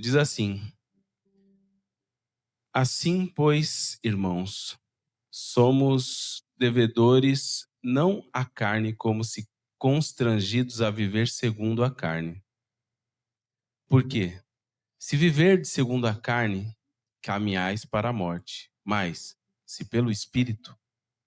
Diz assim: assim, pois, irmãos, somos devedores não à carne, como se constrangidos a viver segundo a carne. Por quê? Se viverdes segundo a carne, caminhais para a morte. Mas, se pelo Espírito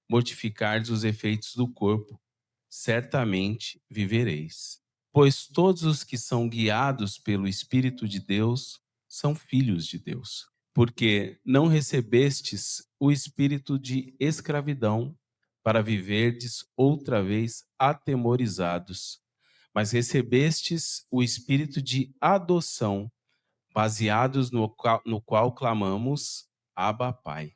mortificardes os efeitos do corpo, certamente vivereis. Pois todos os que são guiados pelo Espírito de Deus são filhos de Deus. Porque não recebestes o espírito de escravidão para viverdes outra vez atemorizados, mas recebestes o espírito de adoção, baseados no qual clamamos: Abba, Pai.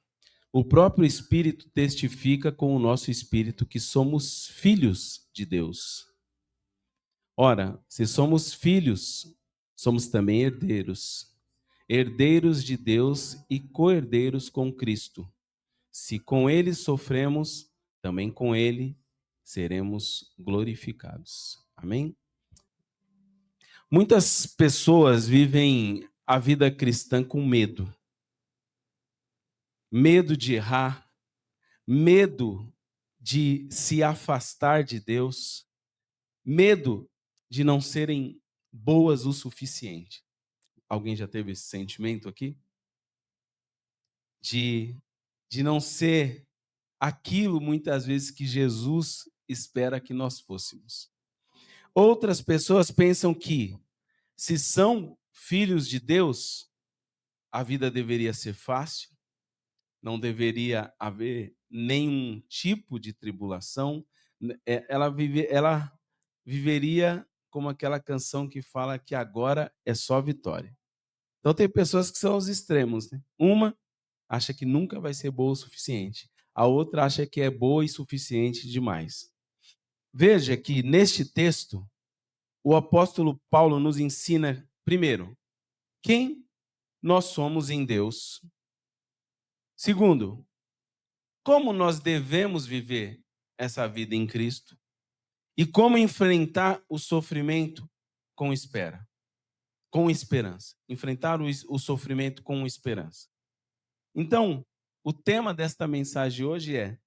O próprio Espírito testifica com o nosso espírito que somos filhos de Deus. Ora, se somos filhos, somos também herdeiros, herdeiros de Deus e co-herdeiros com Cristo. Se com ele sofremos, também com ele seremos glorificados. Amém? Muitas pessoas vivem a vida cristã com medo. Medo de errar, medo de se afastar de Deus, medo de não serem boas o suficiente. Alguém já teve esse sentimento aqui? De, de não ser aquilo muitas vezes que Jesus espera que nós fôssemos. Outras pessoas pensam que, se são filhos de Deus, a vida deveria ser fácil, não deveria haver nenhum tipo de tribulação. Ela viveria como aquela canção que fala que agora é só vitória. Então tem pessoas que são os extremos, né? Uma acha que nunca vai ser boa o suficiente. A outra acha que é boa e suficiente demais. Veja que neste texto, o apóstolo Paulo nos ensina, primeiro, quem nós somos em Deus. Segundo, como nós devemos viver essa vida em Cristo. E como enfrentar o sofrimento com esperança. Enfrentar o sofrimento com esperança. Então, o tema desta mensagem hoje é: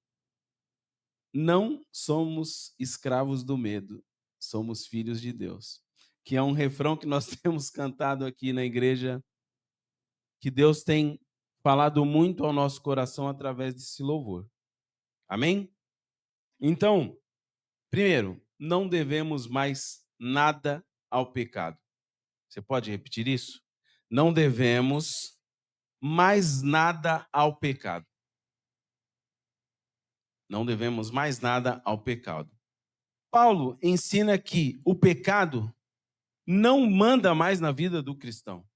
não somos escravos do medo, somos filhos de Deus. Que é um refrão que nós temos cantado aqui na igreja, que Deus tem falado muito ao nosso coração através desse louvor. Amém? Então, primeiro, não devemos mais nada ao pecado. Você pode repetir isso? Não devemos mais nada ao pecado. Não devemos mais nada ao pecado. Paulo ensina que o pecado não manda mais na vida do cristão.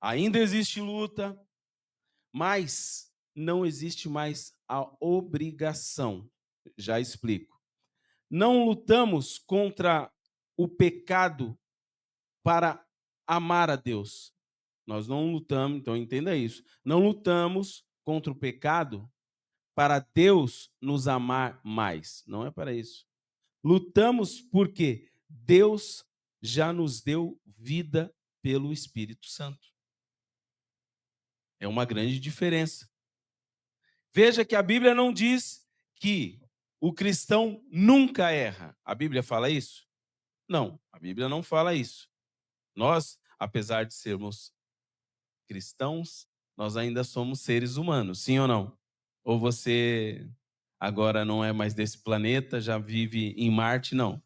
Ainda existe luta, mas não existe mais a obrigação. Já explico. Não lutamos contra o pecado para amar a Deus. Nós não lutamos, então entenda isso. Não lutamos contra o pecado para Deus nos amar mais. Não é para isso. Lutamos porque Deus já nos deu vida pelo Espírito Santo. É uma grande diferença. Veja que a Bíblia não diz que o cristão nunca erra. A Bíblia fala isso? Não, a Bíblia não fala isso. Nós, apesar de sermos cristãos, nós ainda somos seres humanos, sim ou não? Ou você agora não é mais desse planeta, já vive em Marte? Não.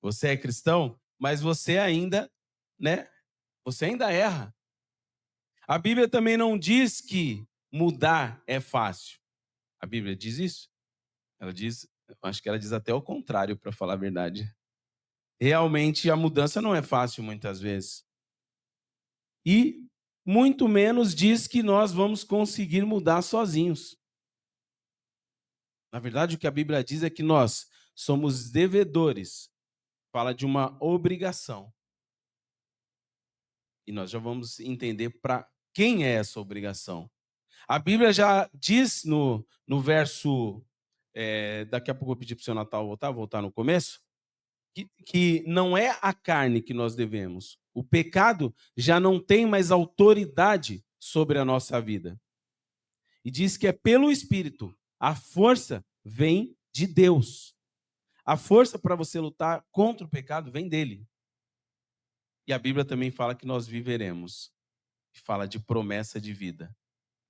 Você é cristão, mas você ainda, né? Você ainda erra. A Bíblia também não diz que mudar é fácil. A Bíblia diz isso? Ela diz, acho que ela diz até o contrário, para falar a verdade. Realmente a mudança não é fácil muitas vezes. E muito menos diz que nós vamos conseguir mudar sozinhos. Na verdade, o que a Bíblia diz é que nós somos devedores. Fala de uma obrigação. E nós já vamos entender para quem é essa obrigação. A Bíblia já diz no verso, daqui a pouco eu vou pedir para o seu Natal voltar no começo, que não é a carne que nós devemos. O pecado já não tem mais autoridade sobre a nossa vida. E diz que é pelo Espírito. A força vem de Deus. A força para você lutar contra o pecado vem dele. E a Bíblia também fala que nós viveremos. Fala de promessa de vida,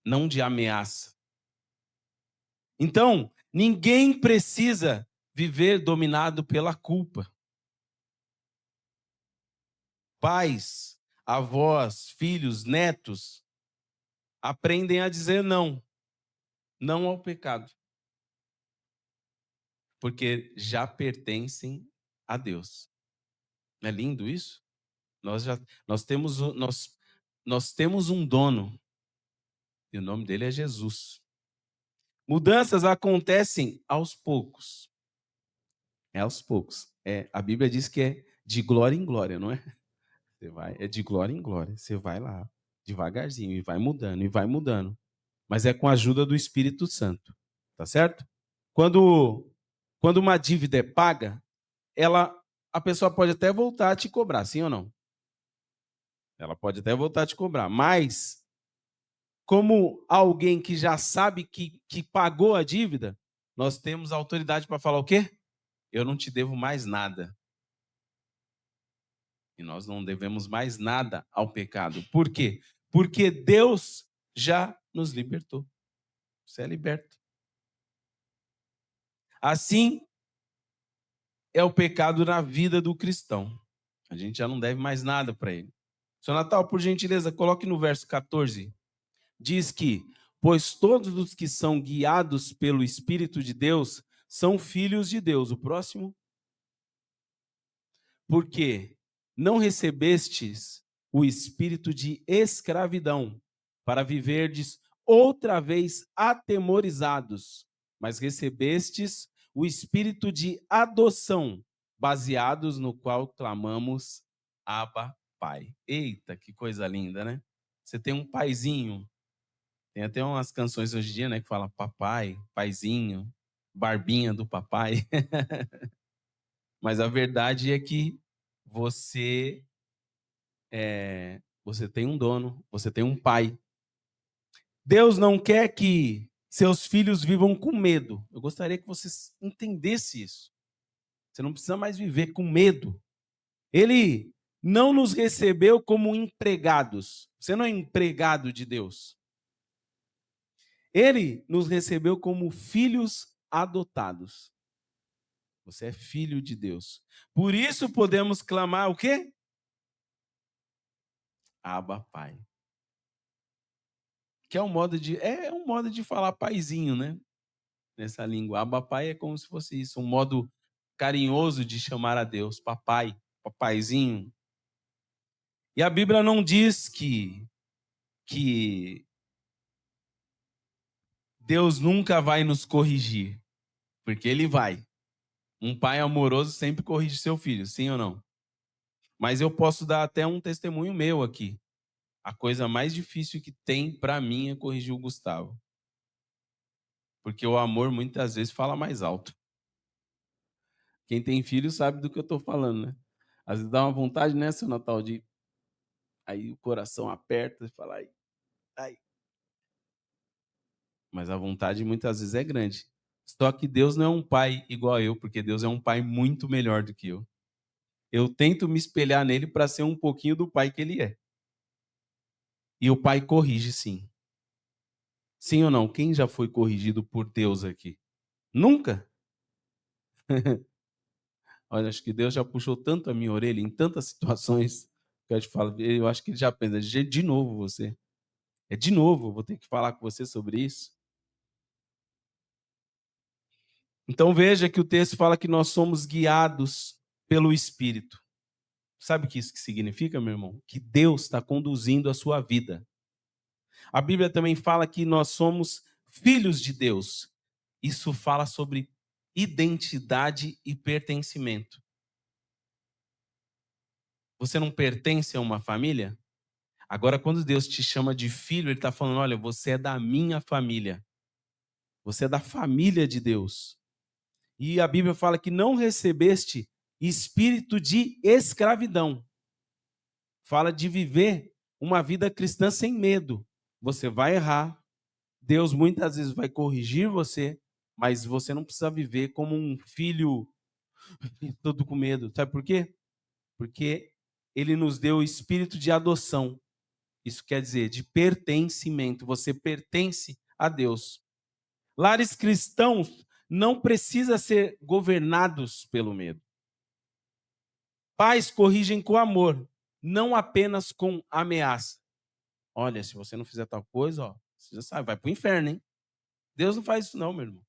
não de ameaça. Então, ninguém precisa viver dominado pela culpa. Pais, avós, filhos, netos aprendem a dizer não, não ao pecado, porque já pertencem a Deus. Não é lindo isso? Nós temos um dono e o nome dele é Jesus. Mudanças acontecem aos poucos. É aos poucos. A Bíblia diz que é de glória em glória, não é? É de glória em glória. Você vai lá, devagarzinho, e vai mudando, e vai mudando. Mas é com a ajuda do Espírito Santo. Tá certo? Quando uma dívida é paga, a pessoa pode até voltar a te cobrar, sim ou não? Ela pode até voltar a te cobrar. Mas, como alguém que já sabe que pagou a dívida, nós temos autoridade para falar o quê? Eu não te devo mais nada. E nós não devemos mais nada ao pecado. Por quê? Porque Deus já nos libertou. Você é liberto. Assim é o pecado na vida do cristão. A gente já não deve mais nada para ele. Seu Natal, por gentileza, coloque no verso 14. Diz que, pois todos os que são guiados pelo Espírito de Deus são filhos de Deus. O próximo. Porque não recebestes o espírito de escravidão para viverdes outra vez atemorizados, mas recebestes o espírito de adoção, baseados no qual clamamos Abba, Pai. Eita, que coisa linda, né? Você tem um paizinho. Tem até umas canções hoje em dia, né, que fala papai, paizinho, barbinha do papai. Mas a verdade é que você você tem um dono, você tem um pai. Deus não quer que seus filhos vivam com medo. Eu gostaria que você entendesse isso. Você não precisa mais viver com medo. Ele não nos recebeu como empregados. Você não é empregado de Deus. Ele nos recebeu como filhos adotados. Você é filho de Deus. Por isso podemos clamar o quê? Abba, Pai. Que é um modo de falar paizinho, né? Nessa língua. Abba, Pai é como se fosse isso, um modo carinhoso de chamar a Deus, papai, papaizinho. E a Bíblia não diz que Deus nunca vai nos corrigir, porque ele vai. Um pai amoroso sempre corrige seu filho, sim ou não? Mas eu posso dar até um testemunho meu aqui. A coisa mais difícil que tem para mim é corrigir o Gustavo. Porque o amor muitas vezes fala mais alto. Quem tem filho sabe do que eu estou falando, né? Às vezes dá uma vontade, né, seu Natal, de... Aí o coração aperta e fala, ai, ai. Mas a vontade muitas vezes é grande. Só que Deus não é um pai igual a eu, porque Deus é um pai muito melhor do que eu. Eu tento me espelhar nele para ser um pouquinho do pai que ele é. E o pai corrige, sim. Sim ou não? Quem já foi corrigido por Deus aqui? Nunca? Olha, acho que Deus já puxou tanto a minha orelha em tantas situações que eu acho que ele já pensa, de novo você. É de novo, eu vou ter que falar com você sobre isso. Então veja que o texto fala que nós somos guiados pelo Espírito. Sabe o que isso significa, meu irmão? Que Deus está conduzindo a sua vida. A Bíblia também fala que nós somos filhos de Deus. Isso fala sobre identidade e pertencimento. Você não pertence a uma família? Agora, quando Deus te chama de filho, Ele está falando, olha, você é da minha família. Você é da família de Deus. E a Bíblia fala que não recebeste espírito de escravidão. fala de viver uma vida cristã sem medo. Você vai errar, Deus muitas vezes vai corrigir você, mas você não precisa viver como um filho todo com medo. Sabe por quê? Porque ele nos deu o espírito de adoção. Isso quer dizer de pertencimento. Você pertence a Deus. Lares cristãos não precisam ser governados pelo medo. Pais corrigem com amor, não apenas com ameaça. Olha, se você não fizer tal coisa, ó, você já sabe, vai para o inferno, hein? Deus não faz isso não, meu irmão.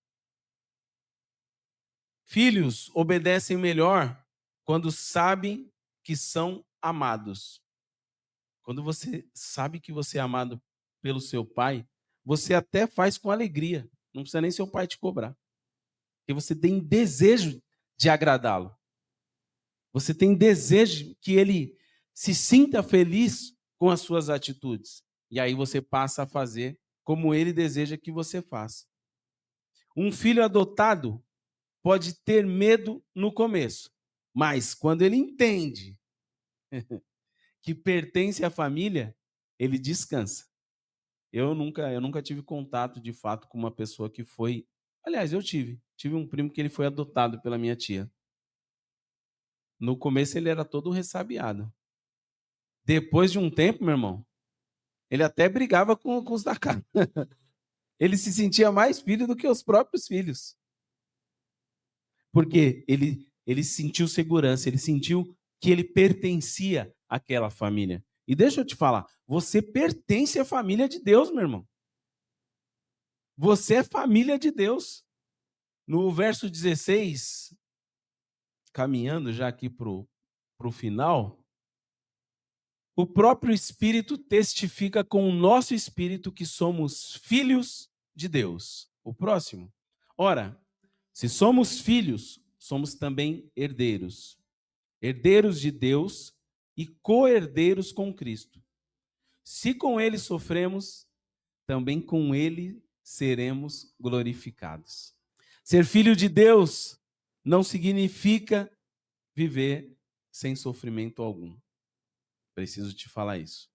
Filhos obedecem melhor quando sabem que são amados. Quando você sabe que você é amado pelo seu pai, você até faz com alegria. Não precisa nem seu pai te cobrar. Porque você tem desejo de agradá-lo. Você tem desejo que ele se sinta feliz com as suas atitudes. E aí você passa a fazer como ele deseja que você faça. Um filho adotado pode ter medo no começo, mas quando ele entende que pertence à família, ele descansa. Eu nunca tive contato de fato com uma pessoa que foi. Aliás, eu tive um primo que ele foi adotado pela minha tia. No começo ele era todo ressabiado. Depois de um tempo, meu irmão, ele até brigava com os da casa. Ele se sentia mais filho do que os próprios filhos. Porque ele sentiu segurança, ele sentiu que ele pertencia àquela família. E deixa eu te falar, você pertence à família de Deus, meu irmão. Você é família de Deus. No verso 16, caminhando já aqui para o final, o próprio Espírito testifica com o nosso espírito que somos filhos de Deus. O próximo. Ora, se somos filhos, somos também herdeiros. Herdeiros de Deus e co-herdeiros com Cristo. Se com ele sofremos, também com ele seremos glorificados. Ser filho de Deus não significa viver sem sofrimento algum. Preciso te falar isso.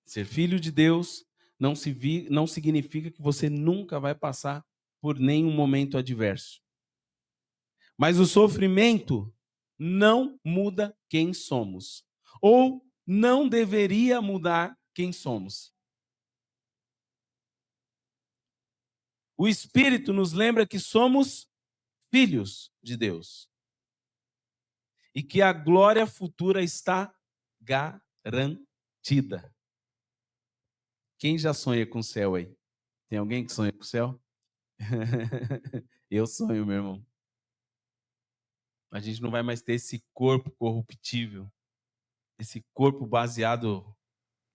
Ser filho de Deus não significa que você nunca vai passar por nenhum momento adverso. Mas o sofrimento não muda quem somos. Ou não deveria mudar quem somos. O Espírito nos lembra que somos filhos de Deus. E que a glória futura está garantida. Quem já sonha com o céu aí? Tem alguém que sonha com o céu? Eu sonho, meu irmão. A gente não vai mais ter esse corpo corruptível, esse corpo baseado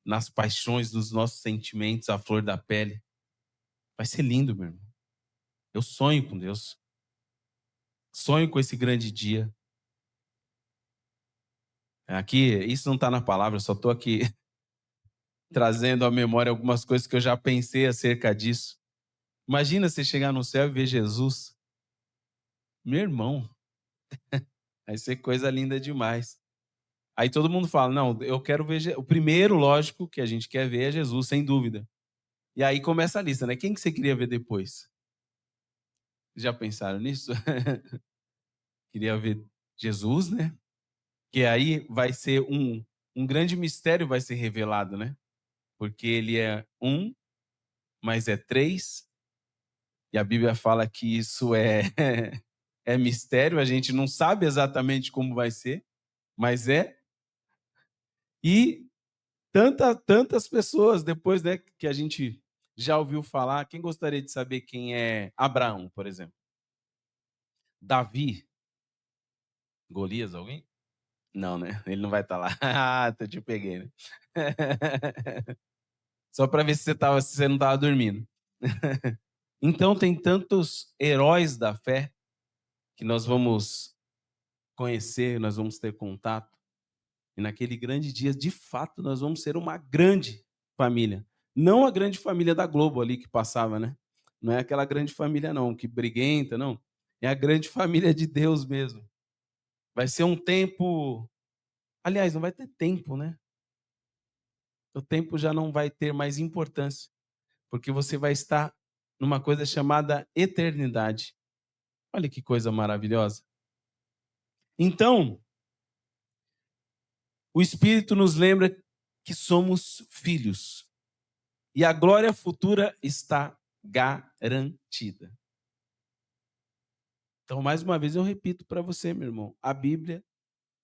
nas paixões dos nossos sentimentos, à flor da pele. Vai ser lindo, meu irmão. Eu sonho com Deus. Sonho com esse grande dia. Aqui, isso não está na palavra, eu só estou aqui trazendo à memória algumas coisas que eu já pensei acerca disso. Imagina você chegar no céu e ver Jesus. Meu irmão, vai ser coisa linda demais. Aí todo mundo fala, não, eu quero ver... O primeiro, lógico, que a gente quer ver é Jesus, sem dúvida. E aí começa a lista, né? Quem que você queria ver depois? Já pensaram nisso? Queria ver Jesus, né? Que aí vai ser um grande mistério vai ser revelado, né? Porque ele é um, mas é três. E a Bíblia fala que isso é mistério, a gente não sabe exatamente como vai ser, mas é. E tantas pessoas, depois, né, que a gente já ouviu falar, quem gostaria de saber quem é Abraão, por exemplo? Davi? Golias, alguém? Não, né? Ele não vai estar lá. Ah, te peguei, né? Só para ver se você não estava dormindo. Então, tem tantos heróis da fé que nós vamos conhecer, nós vamos ter contato. E naquele grande dia, de fato, nós vamos ser uma grande família. Não a grande família da Globo ali que passava, né? Não é aquela grande família, não, que briguenta, não. É a grande família de Deus mesmo. Vai ser um tempo. Aliás, não vai ter tempo, né? O tempo já não vai ter mais importância, porque você vai estar numa coisa chamada eternidade. Olha que coisa maravilhosa. Então, o Espírito nos lembra que somos filhos e a glória futura está garantida. Então, mais uma vez eu repito para você, meu irmão, a Bíblia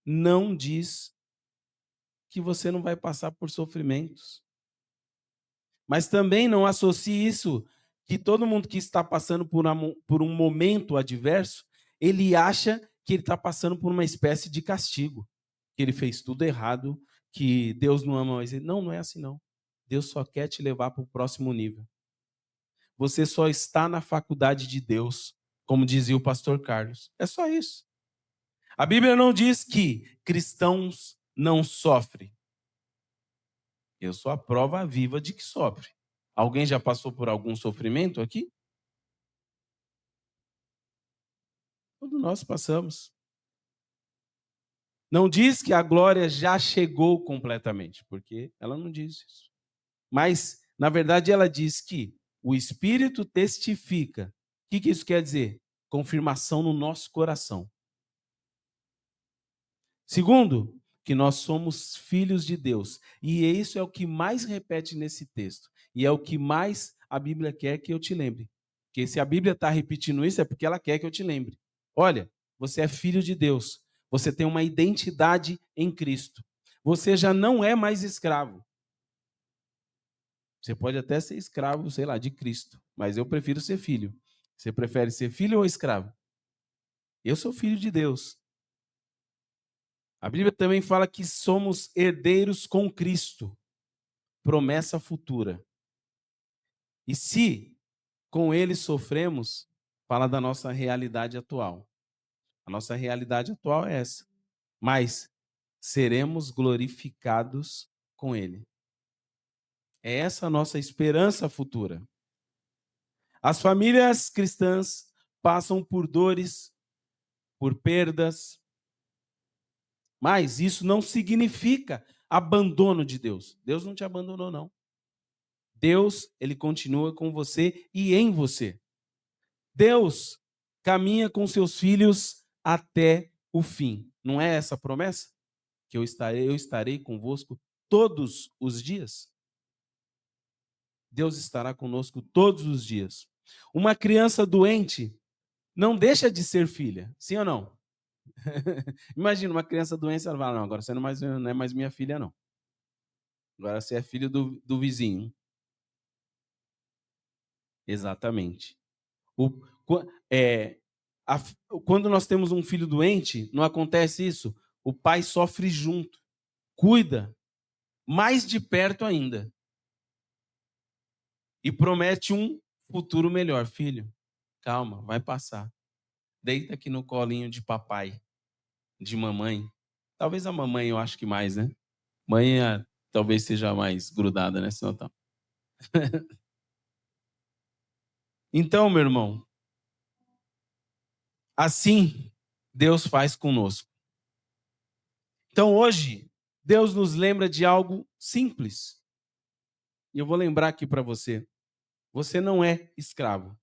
não diz que você não vai passar por sofrimentos. Mas também não associe isso que todo mundo que está passando por um momento adverso, ele acha que ele está passando por uma espécie de castigo, que ele fez tudo errado, que Deus não ama mais ele. Não, não é assim não. Deus só quer te levar para o próximo nível. Você só está na faculdade de Deus, como dizia o pastor Carlos. É só isso. A Bíblia não diz que cristãos não sofrem. Eu sou a prova viva de que sofre. Alguém já passou por algum sofrimento aqui? Todos nós passamos. Não diz que a glória já chegou completamente, porque ela não diz isso. Mas, na verdade, ela diz que o Espírito testifica. O que isso quer dizer? Confirmação no nosso coração. Segundo, que nós somos filhos de Deus. E isso é o que mais repete nesse texto. E é o que mais a Bíblia quer que eu te lembre. Porque se a Bíblia está repetindo isso, é porque ela quer que eu te lembre. Olha, você é filho de Deus. Você tem uma identidade em Cristo. Você já não é mais escravo. Você pode até ser escravo, sei lá, de Cristo. Mas eu prefiro ser filho. Você prefere ser filho ou escravo? Eu sou filho de Deus. A Bíblia também fala que somos herdeiros com Cristo, promessa futura. E se com ele sofremos, fala da nossa realidade atual. A nossa realidade atual é essa. Mas seremos glorificados com ele. É essa a nossa esperança futura. As famílias cristãs passam por dores, por perdas, mas isso não significa abandono de Deus. Deus não te abandonou, não. Deus, ele continua com você e em você. Deus caminha com seus filhos até o fim. Não é essa a promessa? Que eu estarei convosco todos os dias? Deus estará conosco todos os dias. Uma criança doente não deixa de ser filha, sim ou não? Imagina uma criança doente, ela fala, não, agora você não é mais minha filha, não. Agora você é filho do vizinho. Exatamente. O, é, a, quando nós temos um filho doente, não acontece isso? O pai sofre junto, cuida, mais de perto ainda. E promete um futuro melhor. Filho, calma, vai passar. Deita aqui no colinho de papai, de mamãe. Talvez a mamãe, eu acho que mais, né? Mãe talvez seja mais grudada, né? Senão tá. Então, meu irmão, assim Deus faz conosco. Então, hoje, Deus nos lembra de algo simples. E eu vou lembrar aqui para você. Você não é escravo.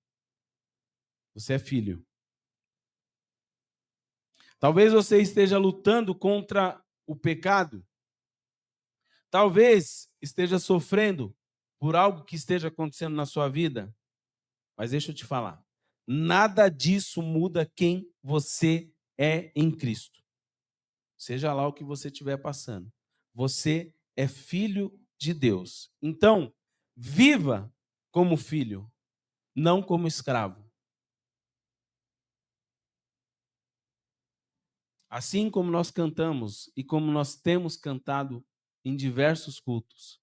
Você é filho. Talvez você esteja lutando contra o pecado. Talvez esteja sofrendo por algo que esteja acontecendo na sua vida. Mas deixa eu te falar. Nada disso muda quem você é em Cristo. Seja lá o que você estiver passando. Você é filho de Deus. Então, viva como filho, não como escravo. Assim como nós cantamos e como nós temos cantado em diversos cultos,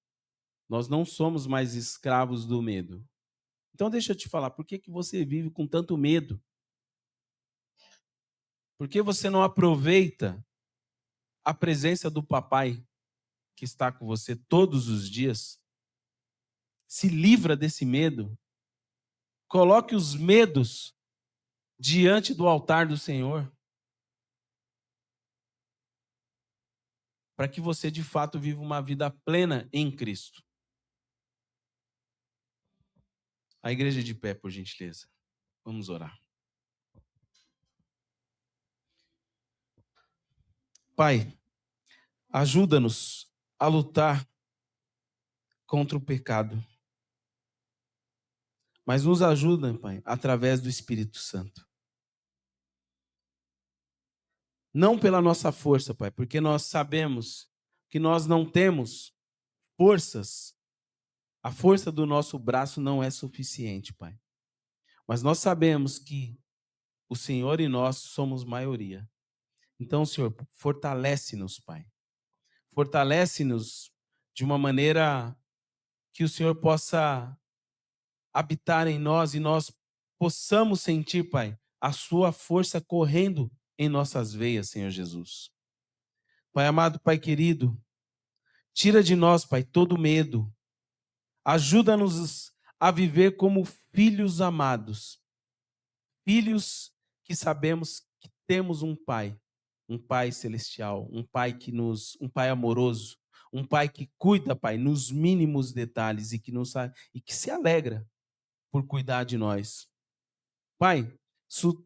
nós não somos mais escravos do medo. Então deixa eu te falar, por que você vive com tanto medo? Por que você não aproveita a presença do papai que está com você todos os dias? Se livra desse medo. Coloque os medos diante do altar do Senhor. para que você de fato viva uma vida plena em Cristo. A igreja de pé, por gentileza. Vamos orar. Pai, ajuda-nos a lutar contra o pecado. Mas nos ajuda, Pai, através do Espírito Santo. Não pela nossa força, Pai, porque nós sabemos que nós não temos forças. A força do nosso braço não é suficiente, Pai. Mas nós sabemos que o Senhor e nós somos maioria. Então, Senhor, fortalece-nos, Pai. Fortalece-nos de uma maneira que o Senhor possa habitar em nós e nós possamos sentir, Pai, a sua força correndo em nossas veias, Senhor Jesus. Pai amado, Pai querido, tira de nós, Pai, todo medo. Ajuda-nos a viver como filhos amados. Filhos que sabemos que temos um Pai celestial, um Pai amoroso, um Pai que cuida, Pai, nos mínimos detalhes e que se alegra por cuidar de nós. Pai,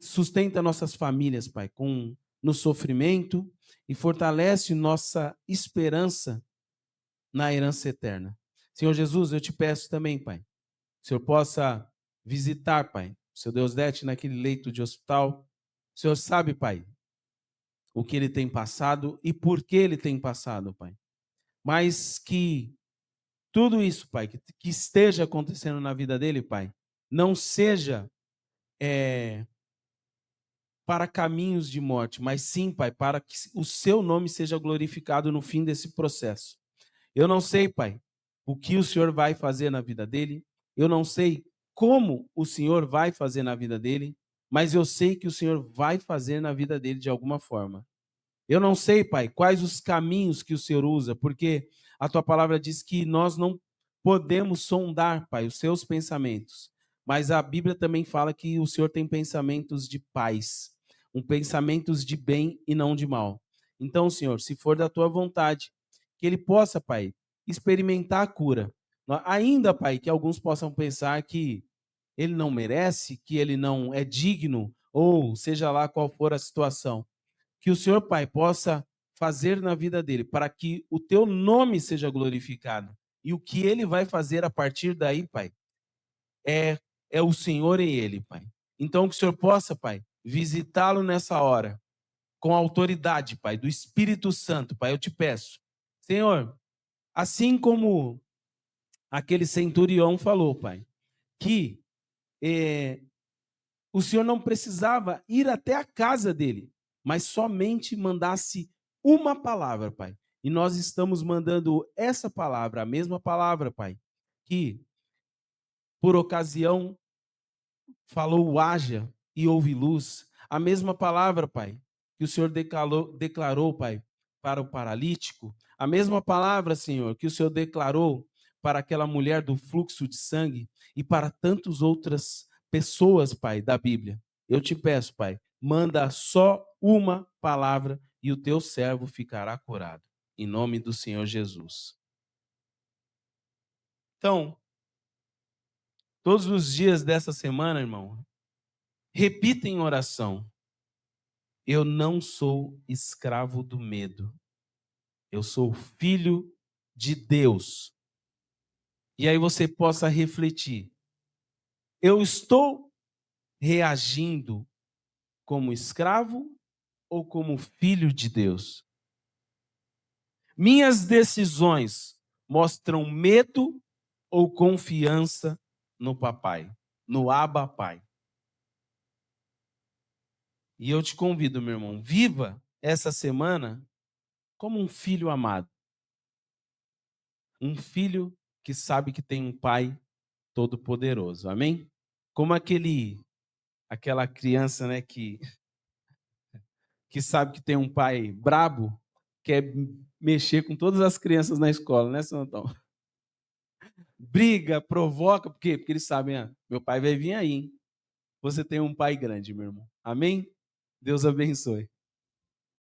sustenta nossas famílias, Pai, no sofrimento e fortalece nossa esperança na herança eterna. Senhor Jesus, eu te peço também, Pai, que o Senhor possa visitar, Pai, o seu Deusdete naquele leito de hospital. O Senhor sabe, Pai, o que ele tem passado e por que ele tem passado, Pai. Mas que tudo isso, Pai, que esteja acontecendo na vida dele, Pai, não seja para caminhos de morte, mas sim, Pai, para que o seu nome seja glorificado no fim desse processo. Eu não sei, Pai, o que o Senhor vai fazer na vida dele, eu não sei como o Senhor vai fazer na vida dele, mas eu sei que o Senhor vai fazer na vida dele de alguma forma. Eu não sei, Pai, quais os caminhos que o Senhor usa, porque a tua palavra diz que nós não podemos sondar, Pai, os seus pensamentos. Mas a Bíblia também fala que o Senhor tem pensamentos de paz, pensamentos de bem e não de mal. Então, Senhor, se for da tua vontade, que ele possa, Pai, experimentar a cura. Ainda, Pai, que alguns possam pensar que ele não merece, que ele não é digno, ou seja lá qual for a situação. Que o Senhor, Pai, possa fazer na vida dele, para que o teu nome seja glorificado. E o que ele vai fazer a partir daí, Pai, é o Senhor e ele, Pai. Então, que o Senhor possa, Pai, visitá-lo nessa hora, com a autoridade, Pai, do Espírito Santo, Pai, eu te peço. Senhor, assim como aquele centurião falou, Pai, que o Senhor não precisava ir até a casa dele, mas somente mandasse uma palavra, Pai. E nós estamos mandando essa palavra, a mesma palavra, Pai, que por ocasião falou haja e houve luz. A mesma palavra, Pai, que o Senhor declarou, Pai, para o paralítico. A mesma palavra, Senhor, que o Senhor declarou para aquela mulher do fluxo de sangue e para tantas outras pessoas, Pai, da Bíblia. Eu te peço, Pai, manda só uma palavra e o teu servo ficará curado. Em nome do Senhor Jesus. Então, todos os dias dessa semana, irmão, repita em oração: eu não sou escravo do medo. Eu sou filho de Deus. E aí você possa refletir: eu estou reagindo como escravo ou como filho de Deus? Minhas decisões mostram medo ou confiança no papai, no Abba Pai? E eu te convido, meu irmão, viva essa semana como um filho amado. Um filho que sabe que tem um pai todo-poderoso. Amém? Como aquela criança, né, que sabe que tem um pai brabo, quer mexer com todas as crianças na escola, né, seu Antão? Briga, provoca, por quê? Porque eles sabem, meu pai vai vir aí, hein? Você tem um pai grande, meu irmão. Amém? Deus abençoe.